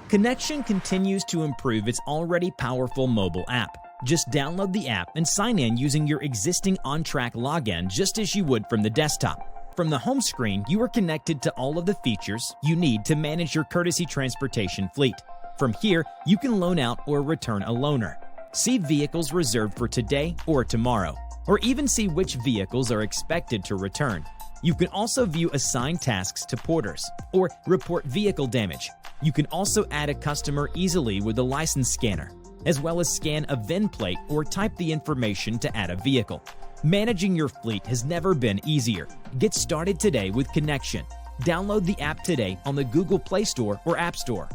Connexion continues to improve its already powerful mobile app. Just download the app and sign in using your existing OnTrack login just as you would from the desktop. From the home screen, you are connected to all of the features you need to manage your courtesy transportation fleet. From here, you can loan out or return a loaner, see vehicles reserved for today or tomorrow, or even see which vehicles are expected to return. You can also view assigned tasks to porters or report vehicle damage. You can also add a customer easily with a license scanner, as well as scan a VIN plate or type the information to add a vehicle. Managing your fleet has never been easier. Get started today with Connexion. Download the app today on the Google Play Store or App Store.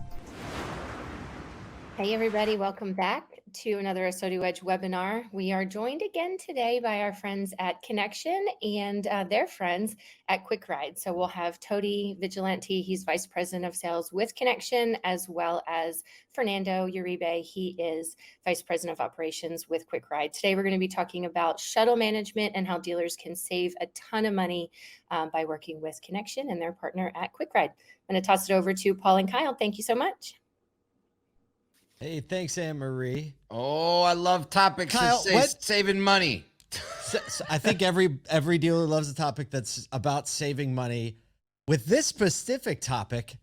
Hey everybody, welcome back to another ASOTU Edge webinar. We are joined again today by our friends at Connexion and their friends at Quickride. So we'll have Tody Vigilante, he's Vice President of Sales with Connexion, as well as Fernando Uribe, he is Vice President of Operations with Quickride. Today we're going to be talking about shuttle management and how dealers can save a ton of money by working with Connexion and their partner at Quickride. I'm going to toss it over to Paul and Kyle. Thank you so much. Hey, thanks, Anne-Marie. Oh, I love topics Kyle, that saving money. So I think every dealer loves a topic that's about saving money. With this specific topic,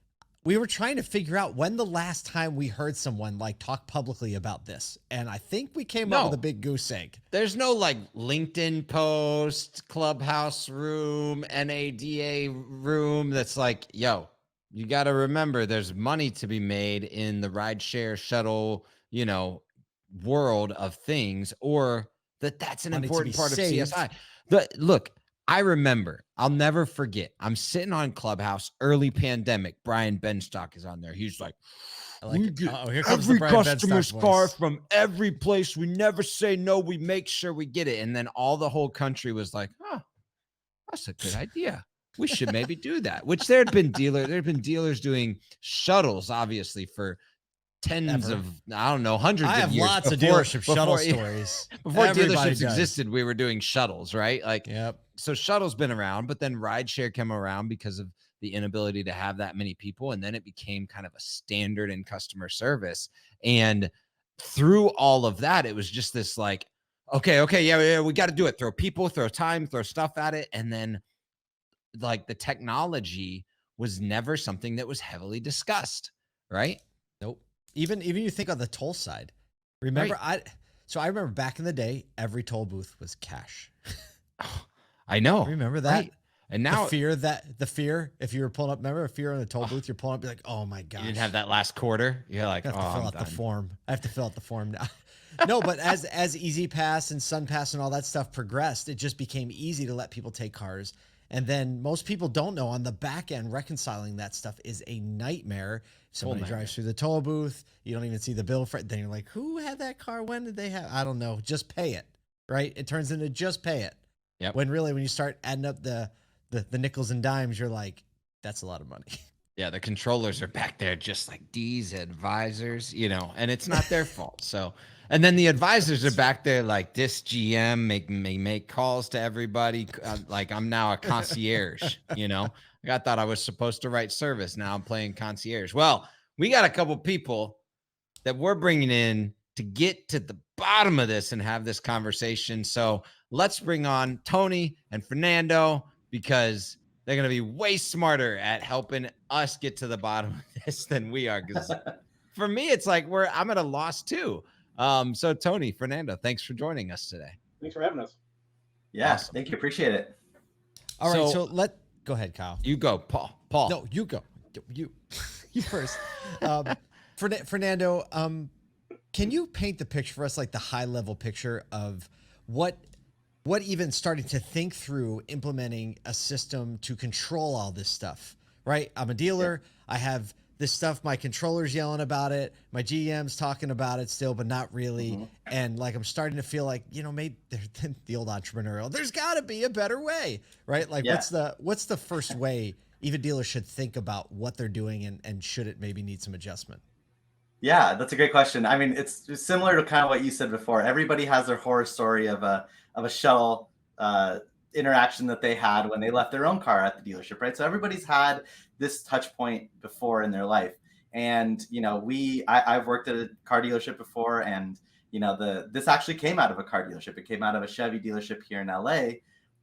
we were trying to figure out when the last time we heard someone like talk publicly about this. And I think we came up with a big goose egg. There's no like LinkedIn post, Clubhouse room, NADA room that's like, yo, you got to remember there's money to be made in the rideshare shuttle, world of things, or that's an important part of CSI. Look, I remember, I'll never forget. I'm sitting on Clubhouse, early pandemic. Brian Benstock is on there. He's like, we get every customer's car from every place. We never say no. We make sure we get it. And then all the whole country was like, oh, that's a good idea. We should maybe do that, which there had been dealers doing shuttles, obviously, for hundreds of years. I have lots of dealership shuttle stories. Before dealerships existed, we were doing shuttles, right? Yep. So shuttle's been around, but then rideshare came around because of the inability to have that many people. And then it became kind of a standard in customer service. And through all of that, it was just this like, okay, yeah, we got to do it. Throw people, throw time, throw stuff at it. And then like the technology was never something that was heavily discussed, right? Nope. Even you think on the toll side, remember, right. I remember back in the day, every toll booth was cash. I know. Remember that? Right. And now the fear, if you were pulling up, remember a fear on the toll booth, you're pulling up, you're like, oh my gosh. You didn't have that last quarter. You're like, I have to fill out the form. I have to fill out the form now. No, but as Easy Pass and Sun Pass and all that stuff progressed, it just became easy to let people take cars. And then most people don't know on the back end, reconciling that stuff is a nightmare. Somebody drives through the toll booth. You don't even see the bill for it. Then you're like, who had that car? When did they have? I don't know. Just pay it, right? It turns into just pay it. Yep. When really, when you start adding up the nickels and dimes, you're like, that's a lot of money. Yeah, the controllers are back there just like these advisors, and it's not their fault. So, and then the advisors are back there like this GM make calls to everybody. Like I'm now a concierge, I thought I was supposed to write service. Now I'm playing concierge. Well, we got a couple people that we're bringing in to get to the bottom of this and have this conversation. So let's bring on Tony and Fernando because they're going to be way smarter at helping us get to the bottom of this than we are. Because for me, it's like I'm at a loss too. So Tony, Fernando, thanks for joining us today. Thanks for having us. Yeah, awesome. Thank you. Appreciate it. All right, so go ahead, Kyle. You go, Paul. No, you go. You first. Fernando, can you paint the picture for us, like the high level picture of what even starting to think through implementing a system to control all this stuff, right? I'm a dealer. Yeah. I have this stuff. My controller's yelling about it. My GM's talking about it still, but not really. Mm-hmm. And like, I'm starting to feel like, maybe the old entrepreneurial, there's gotta be a better way, right? Like what's the first way even dealers should think about what they're doing and should it maybe need some adjustment? Yeah, that's a great question. I mean, it's similar to kind of what you said before. Everybody has their horror story of a shuttle interaction that they had when they left their own car at the dealership, right? So everybody's had this touch point before in their life. And I've worked at a car dealership before, and this actually came out of a car dealership. It came out of a Chevy dealership here in LA,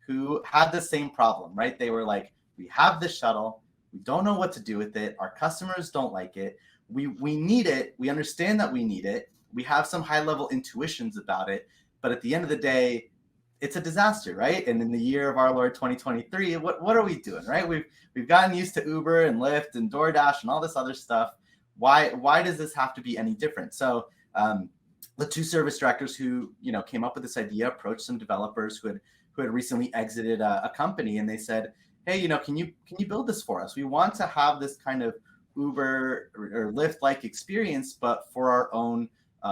who had the same problem, right? They were like, we have this shuttle, we don't know what to do with it, our customers don't like it, we need it, we understand that we need it, we have some high level intuitions about it, but at the end of the day, it's a disaster, right? And in the year of our Lord 2023, what are we doing, right? We've gotten used to Uber and Lyft and DoorDash and all this other stuff. Why does this have to be any different? So the two service directors who came up with this idea approached some developers who had recently exited a company, and they said, hey, can you build this for us? We want to have this kind of Uber or Lyft-like experience, but for our own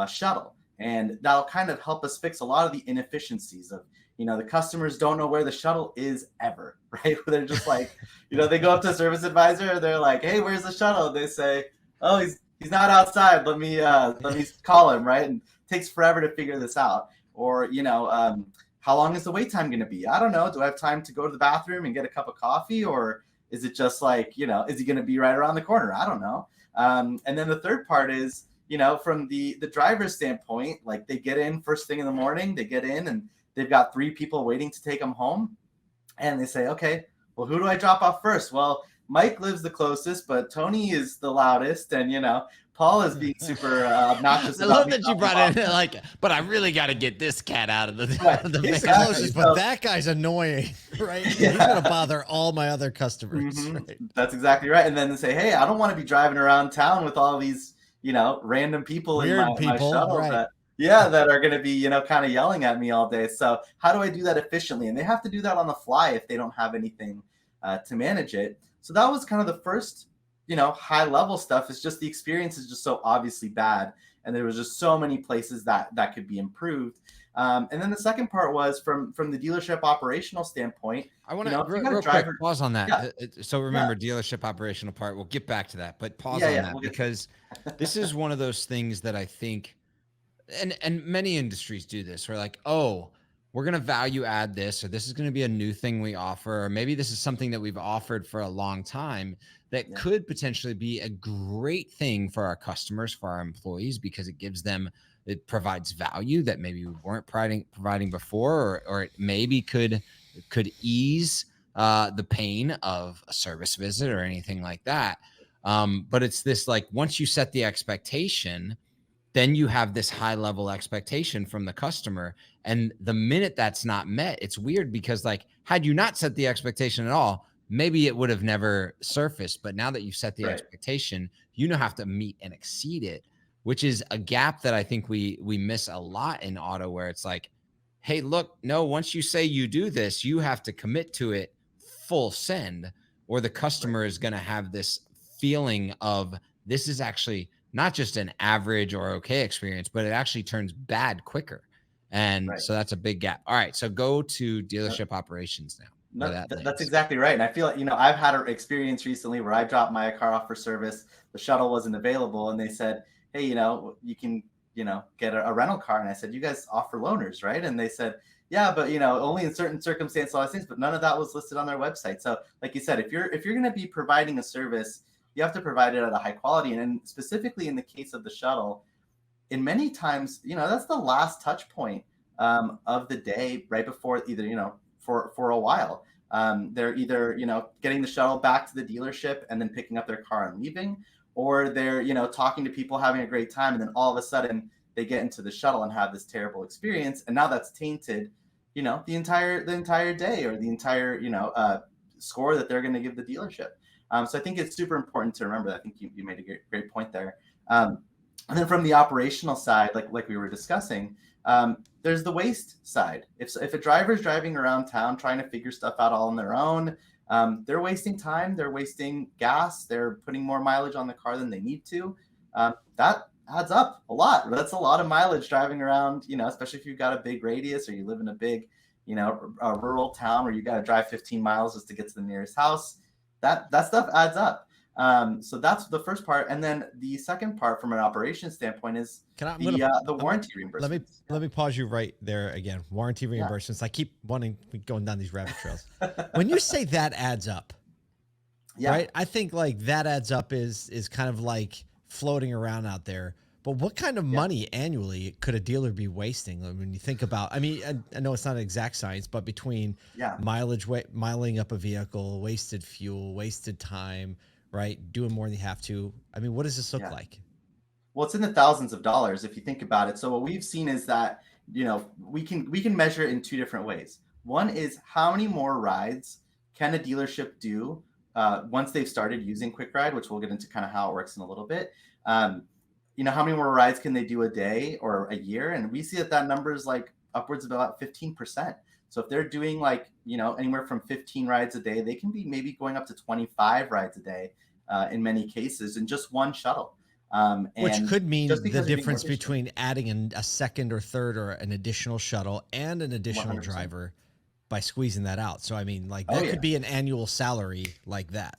shuttle. And that'll kind of help us fix a lot of the inefficiencies of, the customers don't know where the shuttle is ever, right? They're just like, they go up to a service advisor, they're like, hey, where's the shuttle? They say, oh, he's not outside. Let me call him, right? And it takes forever to figure this out. Or, how long is the wait time going to be? I don't know. Do I have time to go to the bathroom and get a cup of coffee? Or is it just like, is he going to be right around the corner? I don't know. And then the third part is, from the driver's standpoint, like they get in first thing in the morning, they get in and they've got 3 people waiting to take them home. And they say, okay, well, who do I drop off first? Well, Mike lives the closest, but Tony is the loudest. And, Paul is being super obnoxious. I love that you brought in but I really got to get this cat out of the He's the closest, but that guy's annoying, right? Yeah. He's going to bother all my other customers. Mm-hmm. Right? That's exactly right. And then they say, hey, I don't want to be driving around town with all these, random people Weird in my shuttle right. that are going to be, kind of yelling at me all day. So how do I do that efficiently? And they have to do that on the fly if they don't have anything to manage it. So that was kind of the first, high level stuff. Is just the experience is just so obviously bad. And there was just so many places that could be improved. And then the second part was from the dealership operational standpoint. I want to real quick pause on that. Yeah. So remember, dealership operational part, we'll get back to that, but pause on that because this is one of those things that I think, and many industries do this. We're like, oh, we're going to value add this, or this is going to be a new thing we offer, or maybe this is something that we've offered for a long time that could potentially be a great thing for our customers, for our employees, because it provides value that maybe we weren't providing before, or it maybe could ease the pain of a service visit or anything like that. But it's this, like, once you set the expectation, then you have this high level expectation from the customer. And the minute that's not met, it's weird because, like, had you not set the expectation at all, maybe it would have never surfaced. But now that you've set the expectation, have to meet and exceed it, which is a gap that I think we miss a lot in auto, where it's like, hey, look, no, once you say you do this, you have to commit to it full send, or the customer is going to have this feeling of this is actually not just an average or okay experience, but it actually turns bad quicker. And so that's a big gap. All right. So go to dealership operations now. That's exactly right. And I feel like, I've had an experience recently where I dropped my car off for service. The shuttle wasn't available. And they said, hey, you can, get a rental car. And I said, you guys offer loaners, right? And they said, yeah, but, only in certain circumstances, all these things, but none of that was listed on their website. So like you said, if you're going to be providing a service, you have to provide it at a high quality. And specifically in the case of the shuttle, in many times, that's the last touch point of the day right before either, for a while. They're either, getting the shuttle back to the dealership and then picking up their car and leaving, or they're, talking to people, having a great time. And then all of a sudden they get into the shuttle and have this terrible experience. And now that's tainted, the entire day or the entire, score that they're going to give the dealership. So I think it's super important to remember that. I think you made a great point there. And then from the operational side, like we were discussing, there's the waste side. If a driver's driving around town trying to figure stuff out all on their own, they're wasting time, they're wasting gas, they're putting more mileage on the car than they need to. That adds up a lot. That's a lot of mileage driving around, especially if you've got a big radius or you live in a big, a rural town where you got to drive 15 miles just to get to the nearest house. That stuff adds up. So that's the first part. And then the second part from an operations standpoint is the warranty reimbursement. Let me pause you right there again. Warranty reimbursements. I keep going down these rabbit trails. When you say that adds up, right? I think like that adds up is kind of like floating around out there. But what kind of money annually could a dealer be wasting? I mean, you think about, I mean, I know it's not an exact science, but between miling up a vehicle, wasted fuel, wasted time, right? Doing more than you have to. I mean, what does this look like? Well, it's in the thousands of dollars if you think about it. So what we've seen is that, you know, we can measure it in two different ways. One is how many more rides can a dealership do once they've started using Quickride, which we'll get into kind of how it works in a little bit. You know, how many more rides can they do a day or a year? And we see that number is like upwards of about 15%. So if they're doing like, you know, anywhere from 15 rides a day, they can be maybe going up to 25 rides a day in many cases in just one shuttle. Which could mean the difference between adding a second or third or an additional shuttle and an additional 100%. driver by squeezing that out. So, I mean, like that could be an annual salary like that.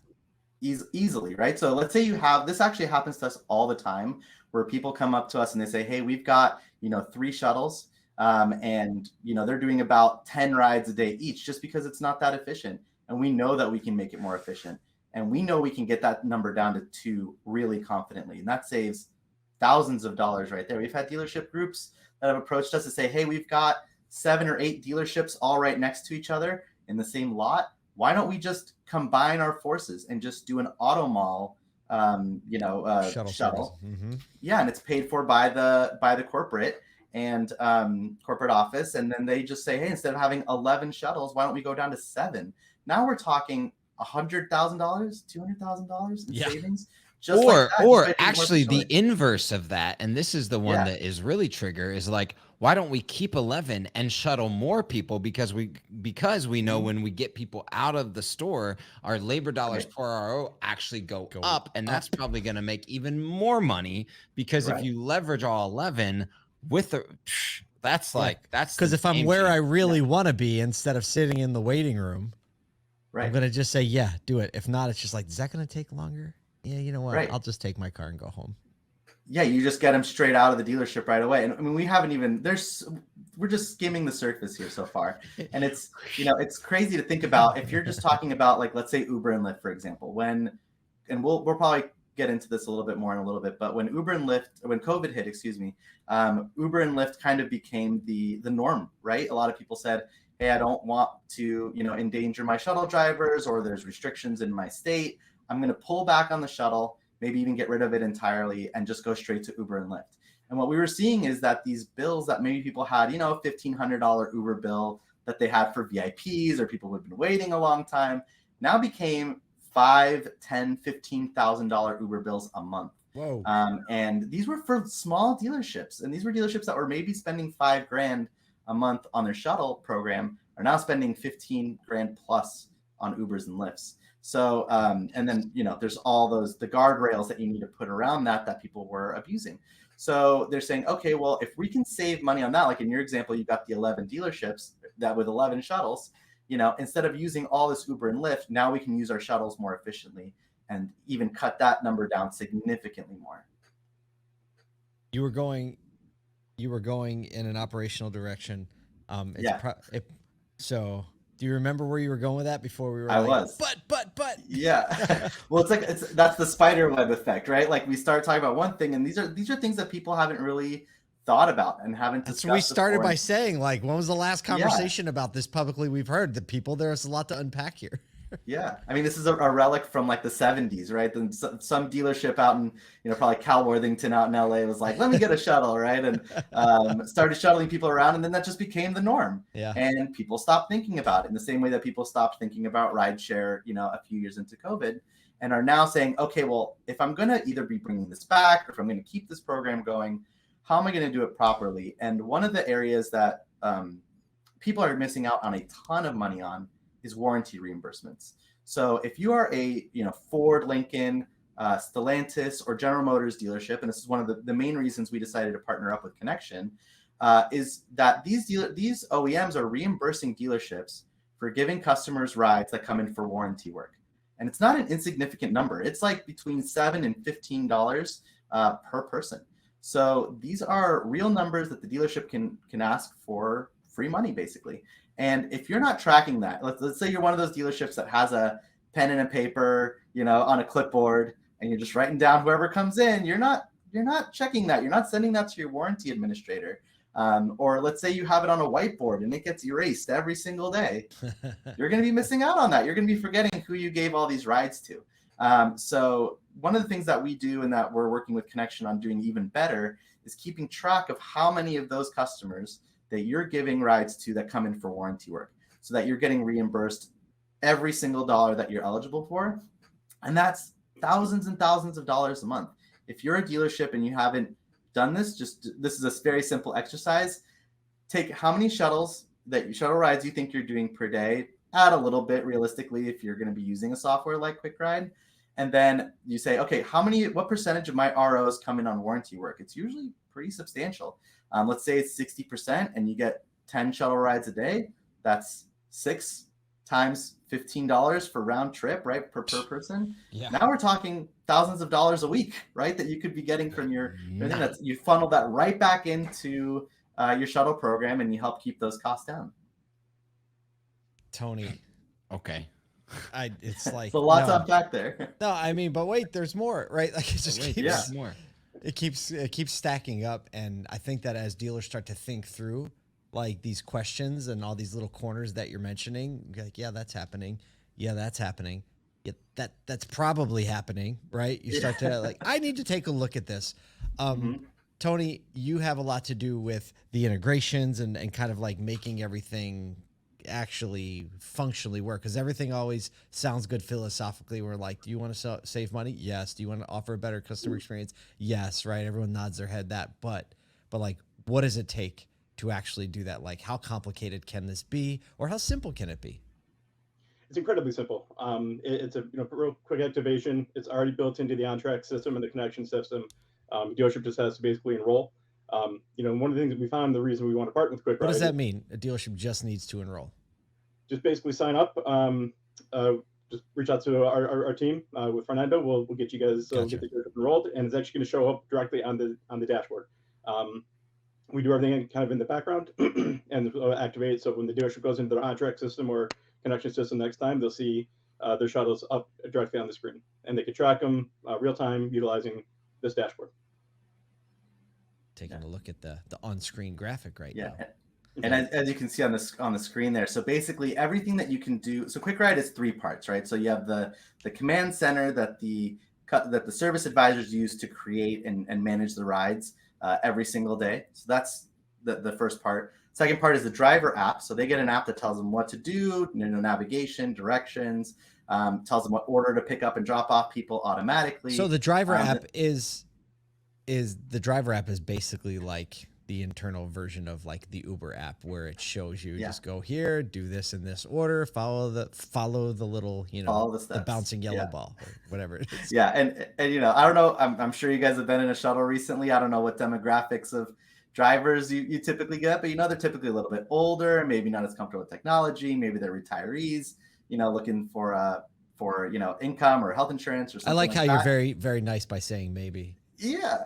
Easily, right? So let's say you have, this actually happens to us all the time, where people come up to us and they say, hey, we've got, you know, 3 shuttles and, you know, they're doing about 10 rides a day each just because it's not that efficient. And we know that we can make it more efficient. And we know we can get that number down to 2 really confidently. And that saves thousands of dollars right there. We've had dealership groups that have approached us to say, hey, we've got 7 or 8 dealerships all right next to each other in the same lot. Why don't we just combine our forces and just do an auto mall, shuttle? Mm-hmm. Yeah, and it's paid for by the corporate and corporate office, and then they just say, hey, instead of having 11 shuttles, why don't we go down to 7? Now we're talking $100,000, $200,000 in savings. Or actually the inverse of that, and this is the one that is really trigger, is like, why don't we keep 11 and shuttle more people, because we know when we get people out of the store, our labor dollars per RO actually go up, and that's probably going to make even more money, because if you leverage all 11 with the that's because if I'm where I really want to be, instead of sitting in the waiting room, I'm going to just say, yeah, do it. If not, it's just like, is that going to take longer? Yeah, you know what? I'll just take my car and go home. Yeah, you just get them straight out of the dealership right away. And I mean, we haven't even, we're just skimming the surface here so far. And it's, you know, it's crazy to think about if you're just talking about, like, let's say Uber and Lyft, for example, and we'll probably get into this a little bit more in a little bit, but when COVID hit, Uber and Lyft kind of became the norm, right? A lot of people said, hey, I don't want to, you know, endanger my shuttle drivers, or there's restrictions in my state. I'm going to pull back on the shuttle, maybe even get rid of it entirely, and just go straight to Uber and Lyft. And what we were seeing is that these bills that maybe people had, you know, a $1,500 Uber bill that they had for VIPs or people who had been waiting a long time, now became $5,000, $10,000, $15,000 Uber bills a month. Whoa. And these were for small dealerships. And these were dealerships that were maybe spending $5,000 a month on their shuttle program, are now spending $15,000 plus on Ubers and Lyfts. So, and then, you know, there's all the guardrails that you need to put around that people were abusing. So they're saying, okay, well, if we can save money on that, like in your example, you got the 11 dealerships that with 11 shuttles, you know, instead of using all this Uber and Lyft, now we can use our shuttles more efficiently and even cut that number down significantly more. You were going in an operational direction. So do you remember where you were going with that before we were? I was. But. Yeah. Well, that's the spider web effect, right? Like we start talking about one thing, and these are things that people haven't really thought about and haven't discussed. That's what we started by saying, like, when was the last conversation about this publicly we've heard? The people, there's a lot to unpack here. Yeah. I mean, this is a relic from like the 70s, right? Then some dealership out in, you know, probably Cal Worthington out in LA was like, let me get a shuttle, right? And started shuttling people around, and then that just became the norm. Yeah. And people stopped thinking about it in the same way that people stopped thinking about rideshare, you know, a few years into COVID, and are now saying, okay, well, if I'm going to either be bringing this back or if I'm going to keep this program going, how am I going to do it properly? And one of the areas that people are missing out on a ton of money on is warranty reimbursements. So if you are a, you know, Ford, Lincoln, Stellantis, or General Motors dealership, and this is one of the main reasons we decided to partner up with Connexion, is that these OEMs are reimbursing dealerships for giving customers rides that come in for warranty work. And it's not an insignificant number. It's like between $7 and $15 per person. So these are real numbers that the dealership can ask for free money, basically. And if you're not tracking that, let's say you're one of those dealerships that has a pen and a paper, you know, on a clipboard, and you're just writing down whoever comes in, you're not checking that. You're not sending that to your warranty administrator. Or let's say you have it on a whiteboard and it gets erased every single day. You're going to be missing out on that. You're going to be forgetting who you gave all these rides to. So one of the things that we do and that we're working with Connexion on doing even better is keeping track of how many of those customers that you're giving rides to that come in for warranty work, so that you're getting reimbursed every single dollar that you're eligible for. And that's thousands and thousands of dollars a month. If you're a dealership and you haven't done this, this is a very simple exercise. Take how many shuttle rides you think you're doing per day, add a little bit realistically if you're going to be using a software like Quickride, and then you say, okay, what percentage of my ROs come in on warranty work? It's usually pretty substantial. Let's say it's 60% and you get 10 shuttle rides a day. That's 6 times $15 for round trip, right? Per person. Yeah. Now we're talking thousands of dollars a week, right? That you could be getting from your thing. You funnel that right back into your shuttle program, and you help keep those costs down. Tony. Okay. It's like it's a lot to unpack there. No, I mean, but wait, there's more, right? Like it just keeps more. It keeps stacking up, and I think that as dealers start to think through like these questions and all these little corners that you're mentioning, you're like, yeah, that's happening. Yeah, that's happening. Yeah, that's probably happening, right? You start to like, I need to take a look at this. Tony, you have a lot to do with the integrations and kind of like making everything actually functionally work, because everything always sounds good philosophically. We're like, do you want to save money? Yes. Do you want to offer a better customer experience? Yes. Right. Everyone nods their head that, but like, what does it take to actually do that? Like, how complicated can this be, or how simple can it be? It's incredibly simple. It's a real quick activation. It's already built into the on-track system and the Connexion system. Dealership just has to basically enroll. One of the things that we found, the reason we want to partner with Quickride. What does that mean? A dealership just needs to enroll? Just basically sign up. Just reach out to our team with Fernando. We'll get you guys get the dealership enrolled, and it's actually going to show up directly on the dashboard. We do everything kind of in the background and activate. So when the dealership goes into their on-track system or Connexion system next time, they'll see their shuttles up directly on the screen, and they can track them real time utilizing this dashboard. Taking a look at the on-screen graphic right now. And as you can see on the screen there, so basically everything that you can do. So Quickride is 3 parts, right? So you have the command center that the service advisors use to create and manage the rides every single day. So that's the first part. Second part is the driver app. So they get an app that tells them what to do, navigation, directions, tells them what order to pick up and drop off people automatically. So the driver app is basically like the internal version of like the Uber app, where it shows you just go here, do this in this order, follow the little, the bouncing yellow ball or whatever it is. Yeah. And I don't know, I'm sure you guys have been in a shuttle recently. I don't know what demographics of drivers you typically get, but they're typically a little bit older, maybe not as comfortable with technology. Maybe they're retarees, looking for income or health insurance or something. I like how you're very, very nice by saying maybe. Yeah.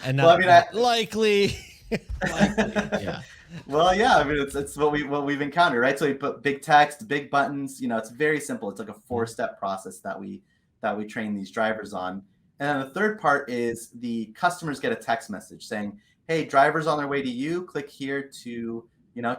And not likely. Yeah. Well, yeah. It's what we've encountered, right? So we put big text, big buttons. It's very simple. It's like a 4-step process that we train these drivers on. And then the third part is the customers get a text message saying, "Hey, driver's on their way to you. Click here to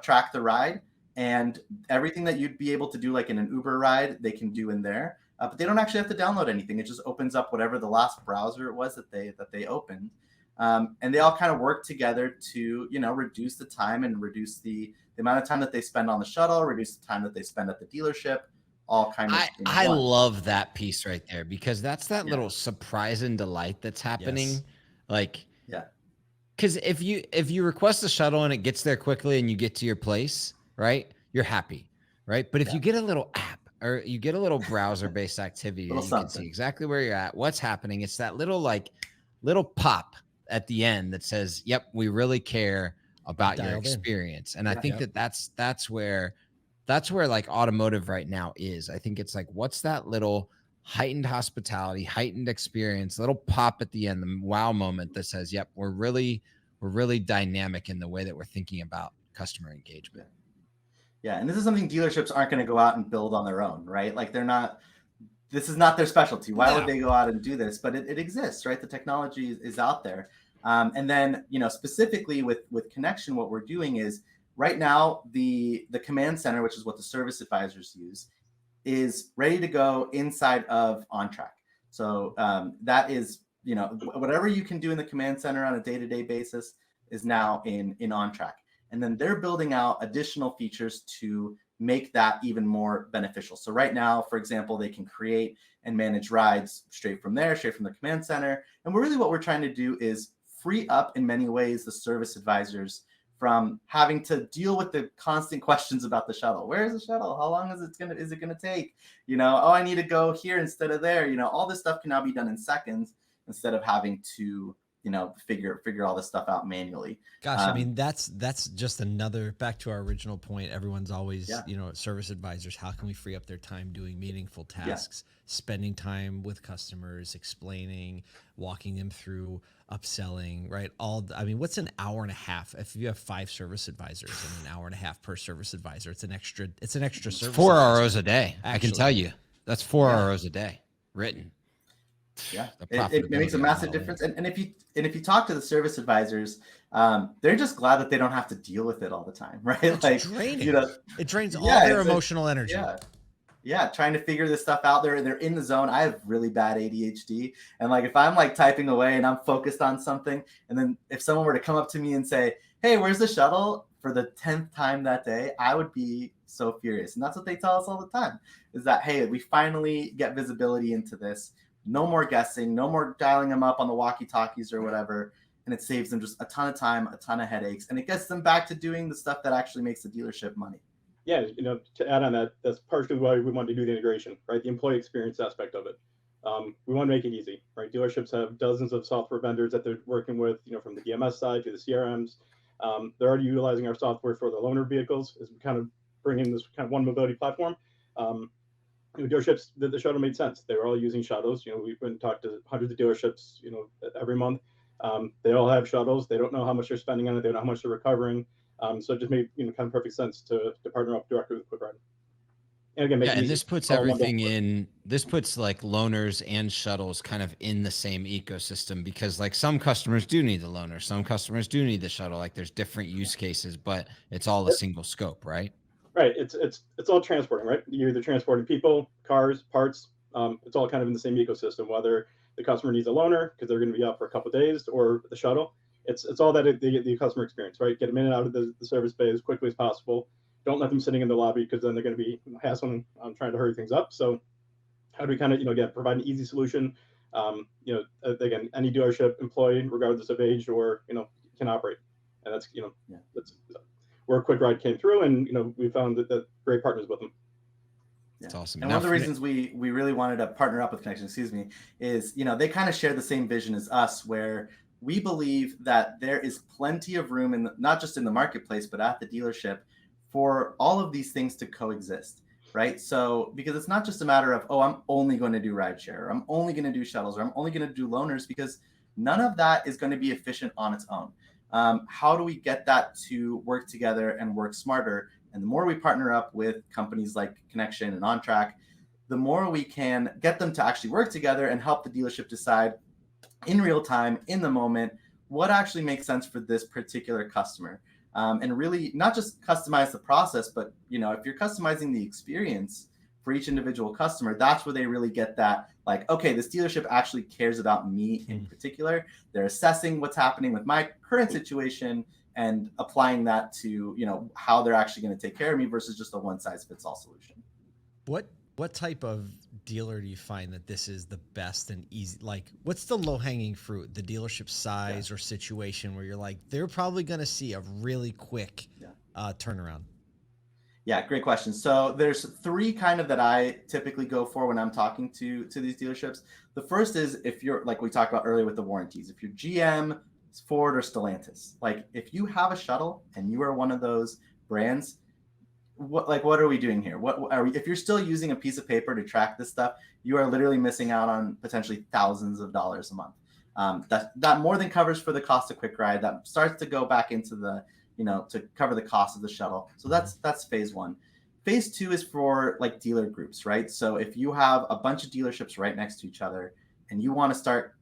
track the ride." And everything that you'd be able to do like in an Uber ride, they can do in there. But they don't actually have to download anything. It just opens up whatever the last browser it was that they opened. And they all kind of work together to, reduce the time and reduce the amount of time that they spend on the shuttle, reduce the time that they spend at the dealership, all kind of. I love that piece right there, because that's that little surprise and delight that's happening. Yes. Like, because if you request a shuttle and it gets there quickly and you get to your place, right, you're happy, right? But if you get a little app or you get a little browser-based activity, you can see exactly where you're at, what's happening. It's that little pop at the end that says, "Yep, we really care about your experience." And I think that's where like automotive right now is. I think it's like, what's that little heightened hospitality, heightened experience, little pop at the end, the wow moment that says, "Yep, we're really dynamic in the way that we're thinking about customer engagement." Yeah, and this is something dealerships aren't going to go out and build on their own, right? Like this is not their specialty. Why would they go out and do this? But it exists, right? The technology is out there. And then, specifically with Connexion, what we're doing is right now, the command center, which is what the service advisors use, is ready to go inside of OnTrack. So that is, whatever you can do in the command center on a day-to-day basis is now in OnTrack. And then they're building out additional features to make that even more beneficial. So right now, for example, they can create and manage rides straight from the command center. And what we're trying to do is free up in many ways the service advisors from having to deal with the constant questions about the shuttle. Where is the shuttle? How long is it gonna take? I need to go here instead of there. All this stuff can now be done in seconds instead of having to figure all this stuff out manually. Gosh, I mean, that's just another, back to our original point. Everyone's always, service advisors, how can we free up their time doing meaningful tasks, spending time with customers, explaining, walking them through, upselling, right? What's an hour and a half? If you have 5 service advisors and an hour and a half per service advisor, it's an extra service. 4 advisor. hours a day. Actually, I can tell you that's 4 hours a day written. Yeah, it makes a massive difference. And if you talk to the service advisors, they're just glad that they don't have to deal with it all the time, right? It's draining. It drains all their emotional energy. Yeah, trying to figure this stuff out. They're in the zone. I have really bad ADHD, and if I'm typing away and I'm focused on something, and then if someone were to come up to me and say, "Hey, where's the shuttle?" for the 10th time that day, I would be so furious. And that's what they tell us all the time: is that, hey, we finally get visibility into this. No more guessing, no more dialing them up on the walkie-talkies or whatever. And it saves them just a ton of time, a ton of headaches, and it gets them back to doing the stuff that actually makes the dealership money. Yeah, to add on that, that's partially why we wanted to do the integration, right? The employee experience aspect of it. We want to make it easy, right? Dealerships have dozens of software vendors that they're working with, from the DMS side to the CRMs. They're already utilizing our software for the loaner vehicles as we kind of bring in this kind of one mobility platform. Dealerships, the shuttle made sense. They were all using shuttles. We've been talked to hundreds of dealerships, every month. They all have shuttles. They don't know how much they're spending on it. They don't know how much they're recovering. So it just made kind of perfect sense to partner up directly with Quickride. And again, and this puts everything in. This puts loaners and shuttles kind of in the same ecosystem, because some customers do need the loaner, some customers do need the shuttle. There's different use cases, but it's all a single scope, right? Right. It's all transporting, right? You're either transporting people, cars, parts. It's all kind of in the same ecosystem, whether the customer needs a loaner because they're going to be out for a couple of days, or the shuttle. It's all that the customer experience, right? Get them in and out of the service bay as quickly as possible. Don't let them sitting in the lobby, because then they're going to be hassling on trying to hurry things up. So how do we kind of, provide an easy solution? Again, any dealership employee, regardless of age or, can operate. And that's, that's where Quickride came through, and we found that great partners with them. That's awesome. And one of the reasons we really wanted to partner up with Connexion, is they kind of share the same vision as us, where we believe that there is plenty of room not just in the marketplace, but at the dealership, for all of these things to coexist, right? So because it's not just a matter of, I'm only going to do rideshare, or I'm only going to do shuttles, or I'm only going to do loaners, because none of that is going to be efficient on its own. How do we get that to work together and work smarter? And the more we partner up with companies like Connexion and OnTrack, the more we can get them to actually work together and help the dealership decide in real time, in the moment, what actually makes sense for this particular customer. And really not just customize the process, but if you're customizing the experience for each individual customer, that's where they really get that, okay, this dealership actually cares about me in particular. They're assessing what's happening with my current situation and applying that to, how they're actually going to take care of me, versus just a one-size-fits-all solution. What type of dealer do you find that this is the best and easy? What's the low-hanging fruit, the dealership size or situation where you're they're probably going to see a really quick turnaround? Yeah, great question. So there's 3 kind of that I typically go for when I'm talking to these dealerships. The first is, if you're, like we talked about earlier with the warranties, if you're GM, Ford, or Stellantis, if you have a shuttle and you are one of those brands, what are we doing here? If you're still using a piece of paper to track this stuff, you are literally missing out on potentially thousands of dollars a month. That more than covers for the cost of Quickride. That starts to go back into the, to cover the cost of the shuttle. So that's phase 1. Phase 2 is for like dealer groups, right? So if you have a bunch of dealerships right next to each other and you want to start,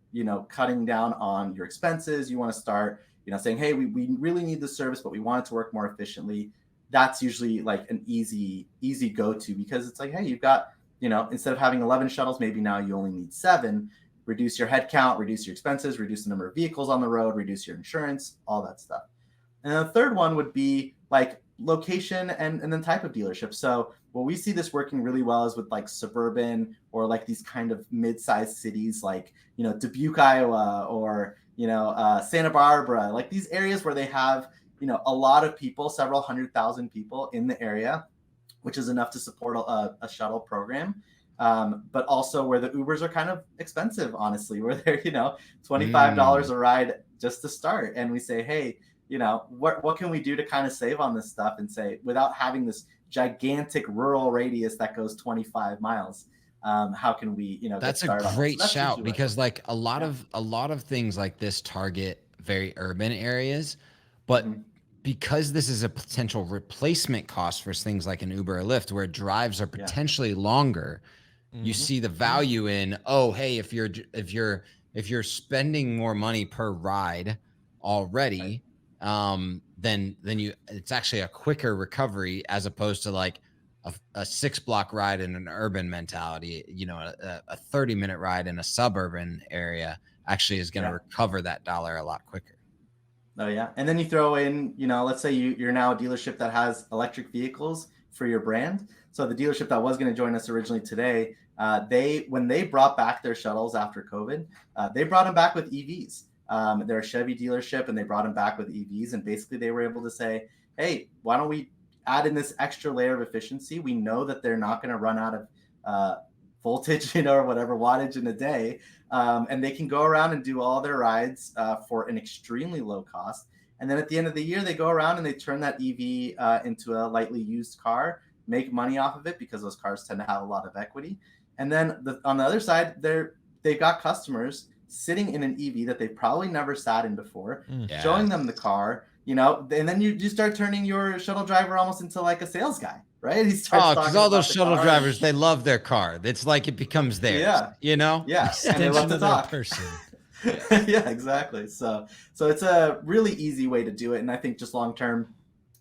cutting down on your expenses, you want to start, saying, hey, we really need this service, but we want it to work more efficiently. That's usually like an easy go-to, because it's like, hey, you've got, instead of having 11 shuttles, maybe now you only need 7. Reduce your head count, reduce your expenses, reduce the number of vehicles on the road, reduce your insurance, all that stuff. And the third one would be like location and then type of dealership. So what we see this working really well is with like suburban or like these kind of mid-sized cities like, Dubuque, Iowa, or, Santa Barbara, like these areas where they have, a lot of people, several 100,000 people in the area, which is enough to support a shuttle program. But also where the Ubers are kind of expensive, honestly, where they're, $25 a ride just to start. And we say, hey, what can we do to kind of save on this stuff, and say, without having this gigantic rural radius that goes 25 miles, how can we, that's a great shout, because like a lot of things like this target very urban areas, but because this is a potential replacement cost for things like an Uber or Lyft, where drives are potentially longer, you see the value in, oh, hey, if you're spending more money per ride already, then it's actually a quicker recovery, as opposed to like a 6-block ride in an urban mentality. A 30-minute ride in a suburban area actually is going to recover that dollar a lot quicker. Oh yeah. And then you throw in, let's say you're now a dealership that has electric vehicles for your brand. So the dealership that was going to join us originally today, when they brought back their shuttles after COVID, they brought them back with EVs. They're a Chevy dealership, and they brought them back with EVs. And basically they were able to say, hey, why don't we add in this extra layer of efficiency? We know that they're not going to run out of voltage, or whatever wattage in a day. And they can go around and do all their rides for an extremely low cost. And then at the end of the year, they go around and they turn that EV into a lightly used car, make money off of it, because those cars tend to have a lot of equity. And then on the other side, they've got customers sitting in an EV that they probably never sat in before, showing them the car, and then you start turning your shuttle driver almost into like a sales guy, right? He starts because all those shuttle drivers, they love their car. It's like it becomes theirs, Yeah, and they love to talk. Person. Yeah, exactly. So it's a really easy way to do it, and I think just long term,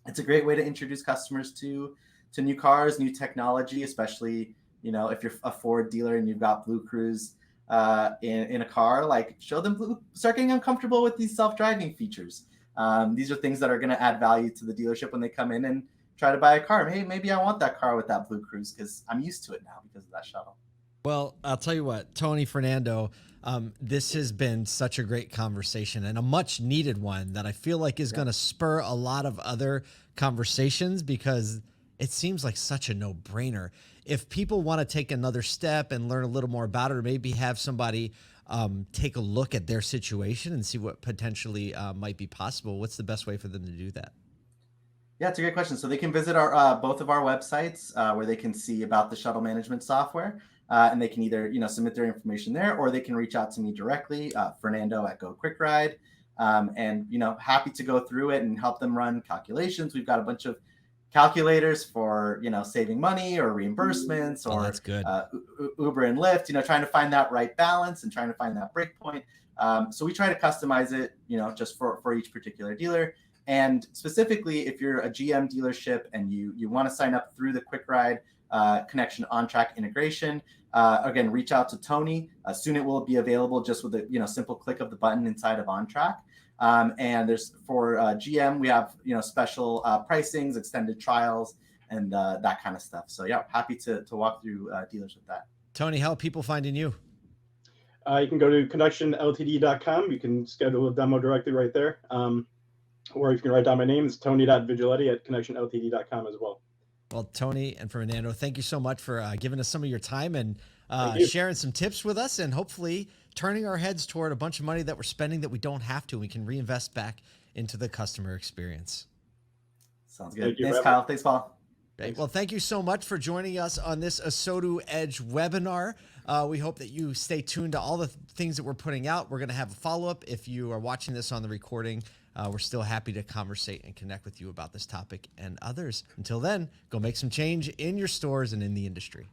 it's a great way to introduce customers to new cars, new technology, especially if you're a Ford dealer and you've got Blue Cruise in a car, like show them, start getting uncomfortable with these self-driving features. These are things that are going to add value to the dealership when they come in and try to buy a car. Hey, maybe I want that car with that Blue Cruise because I'm used to it now because of that shuttle. Well, I'll tell you what, Tony, Fernando, this has been such a great conversation, and a much needed one that I feel like is going to spur a lot of other conversations, because it seems like such a no-brainer. If people want to take another step and learn a little more about it, or maybe have somebody take a look at their situation and see what potentially might be possible, what's the best way for them to do that? Yeah, it's a great question. So they can visit our both of our websites where they can see about the shuttle management software, and they can either submit their information there, or they can reach out to me directly, Fernando at Go Quickride, and happy to go through it and help them run calculations. We've got a bunch of calculators for saving money or reimbursements, or that's good. Uber and Lyft, trying to find that right balance and trying to find that break point. So we try to customize it just for each particular dealer. And specifically, if you're a GM dealership and you want to sign up through the Quickride Connexion on-track integration, again, reach out to Tony. Soon it will be available just with a simple click of the button inside of on-track. And there's for GM, we have special pricings, extended trials, and that kind of stuff. So yeah, happy to walk through dealers with that. Tony, how are people finding you? You can go to connectionltd.com. You can schedule a demo directly right there. Or if you can write down my name, it's tony.vigilante@connectionltd.com as well. Well, Tony and Fernando, thank you so much for giving us some of your time and sharing some tips with us, and hopefully turning our heads toward a bunch of money that we're spending that we don't have to. We can reinvest back into the customer experience. Sounds good. Thanks, Kyle. Thanks, Paul. Thanks. Well, thank you so much for joining us on this ASOTU Edge webinar. We hope that you stay tuned to all the things that we're putting out. We're going to have a follow-up. If you are watching this on the recording, we're still happy to conversate and connect with you about this topic and others. Until then, go make some change in your stores and in the industry.